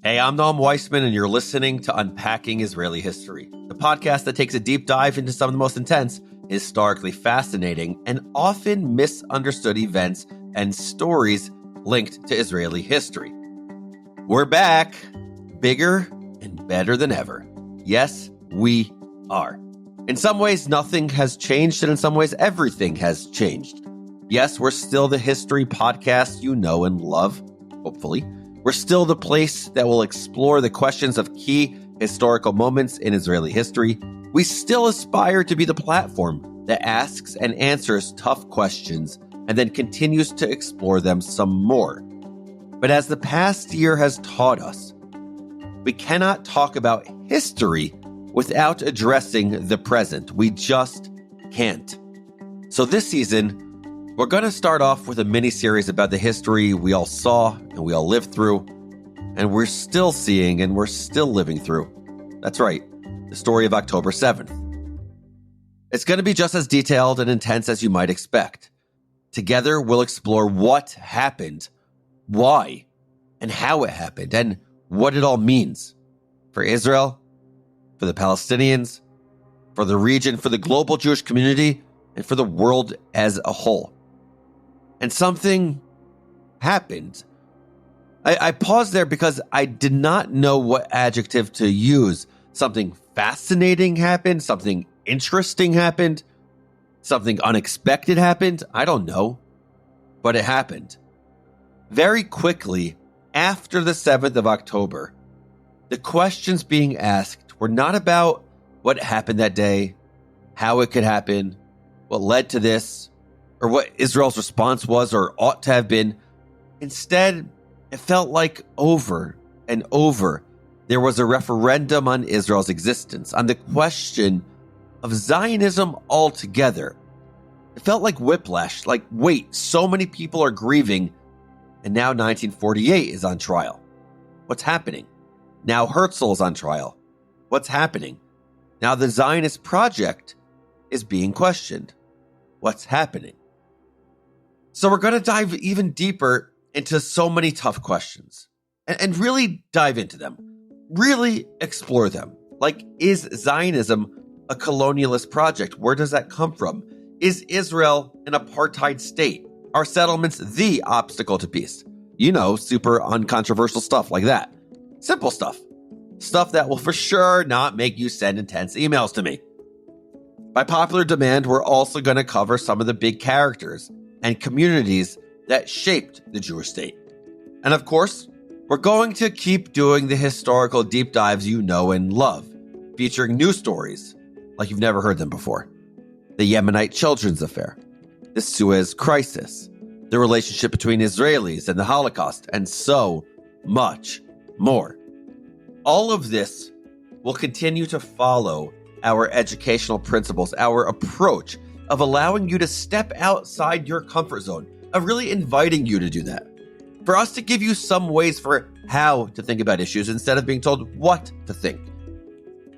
Hey, I'm Noam Weissman, and you're listening to Unpacking Israeli History, the podcast that takes a deep dive into some of the most intense, historically fascinating, and often misunderstood events and stories linked to Israeli history. We're back, bigger and better than ever. Yes, we are. In some ways, nothing has changed, and in some ways, everything has changed. Yes, we're still the history podcast you know and love, hopefully. We're still the place that will explore the questions of key historical moments in Israeli history. We still aspire to be the platform that asks and answers tough questions and then continues to explore them some more. But as the past year has taught us, we cannot talk about history without addressing the present. We just can't. So this season, we're going to start off with a mini-series about the history we all saw and we all lived through, and we're still seeing and we're still living through. That's right, the story of October 7th. It's going to be just as detailed and intense as you might expect. Together, we'll explore what happened, why, and how it happened, and what it all means for Israel, for the Palestinians, for the region, for the global Jewish community, and for the world as a whole. And something happened. I paused there because I did not know what adjective to use. Something fascinating happened. Something interesting happened. Something unexpected happened. I don't know. But it happened. Very quickly, after the 7th of October, the questions being asked were not about what happened that day, how it could happen, what led to this, or what Israel's response was or ought to have been. Instead, it felt like over and over there was a referendum on Israel's existence, on the question of Zionism altogether. It felt like whiplash, like, wait, so many people are grieving, and now 1948 is on trial. What's happening? Now Herzl is on trial. What's happening? Now the Zionist project is being questioned. What's happening? So we're going to dive even deeper into so many tough questions and really dive into them, really explore them. Like, is Zionism a colonialist project? Where does that come from? Is Israel an apartheid state? Are settlements the obstacle to peace? You know, super uncontroversial stuff like that. Simple stuff. Stuff that will for sure not make you send intense emails to me. By popular demand, we're also going to cover some of the big characters and communities that shaped the Jewish state. And of course, we're going to keep doing the historical deep dives you know and love, featuring new stories like you've never heard them before. The Yemenite children's affair, the Suez crisis, the relationship between Israelis and the Holocaust, and so much more. All of this will continue to follow our educational principles, our approach of allowing you to step outside your comfort zone, of really inviting you to do that. For us to give you some ways for how to think about issues instead of being told what to think.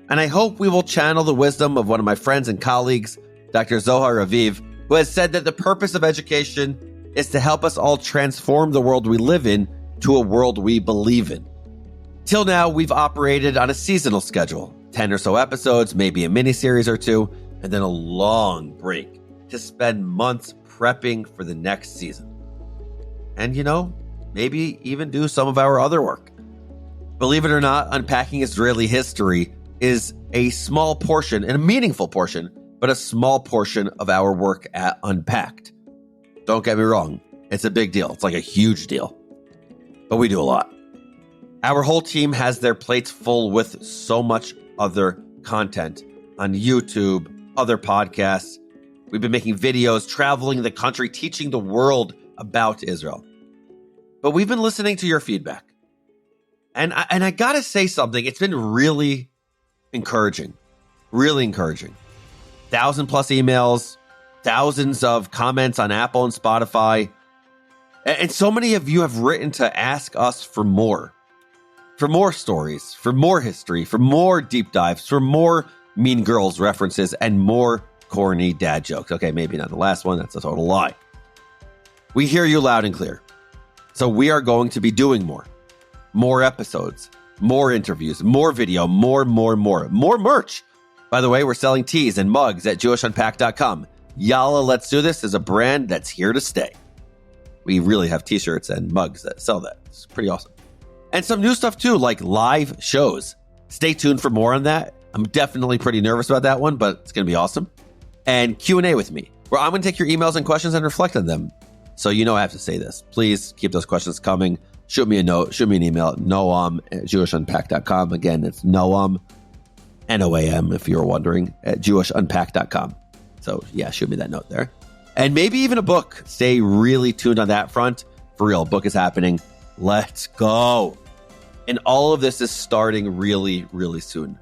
And I hope we will channel the wisdom of one of my friends and colleagues, Dr. Zohar Aviv, who has said that the purpose of education is to help us all transform the world we live in to a world we believe in. Till now, we've operated on a seasonal schedule, 10 or so episodes, maybe a mini-series or two, and then a long break to spend months prepping for the next season. And, you know, maybe even do some of our other work. Believe it or not, Unpacking Israeli History is a small portion, and a meaningful portion, but a small portion of our work at Unpacked. Don't get me wrong, it's a big deal. It's like a huge deal. But we do a lot. Our whole team has their plates full with so much other content on YouTube, other podcasts. We've been making videos, traveling the country, teaching the world about Israel. But we've been listening to your feedback. And I gotta say something, it's been really encouraging. Really encouraging. 1,000+ emails, thousands of comments on Apple and Spotify. And so many of you have written to ask us for more. For more stories, for more history, for more deep dives, for more Mean Girls references, and more corny dad jokes. Okay, maybe not the last one. That's a total lie. We hear you loud and clear. So we are going to be doing more. more episodes, more interviews, more video, more merch. By the way, we're selling tees and mugs at JewishUnpacked.com. Yalla, Let's Do This is a brand that's here to stay. We really have t-shirts and mugs that sell that. It's pretty awesome. And some new stuff too, like live shows. Stay tuned for more on that. I'm definitely pretty nervous about that one, but it's going to be awesome. And Q&A with me, where I'm going to take your emails and questions and reflect on them. So you know I have to say this. Please keep those questions coming. Shoot me a note. Shoot me an email at Noam at JewishUnpacked.com. Again, it's Noam, Noam, if you're wondering, at JewishUnpacked.com. So yeah, shoot me that note there. And maybe even a book. Stay really tuned on that front. For real, book is happening. Let's go. And all of this is starting really, really soon.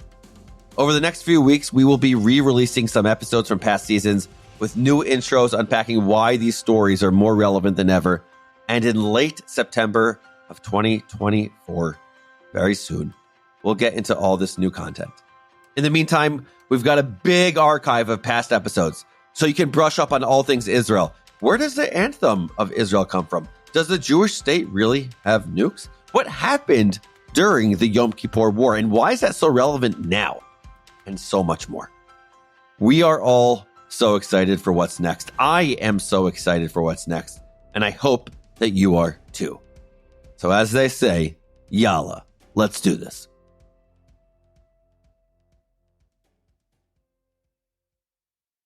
Over the next few weeks, we will be re-releasing some episodes from past seasons with new intros unpacking why these stories are more relevant than ever. And in late September of 2024, very soon, we'll get into all this new content. In the meantime, we've got a big archive of past episodes, so you can brush up on all things Israel. Where does the anthem of Israel come from? Does the Jewish state really have nukes? What happened during the Yom Kippur War, and why is that so relevant now? And so much more. We are all so excited for what's next. I am so excited for what's next, and I hope that you are too. So as they say, Yalla, let's do this.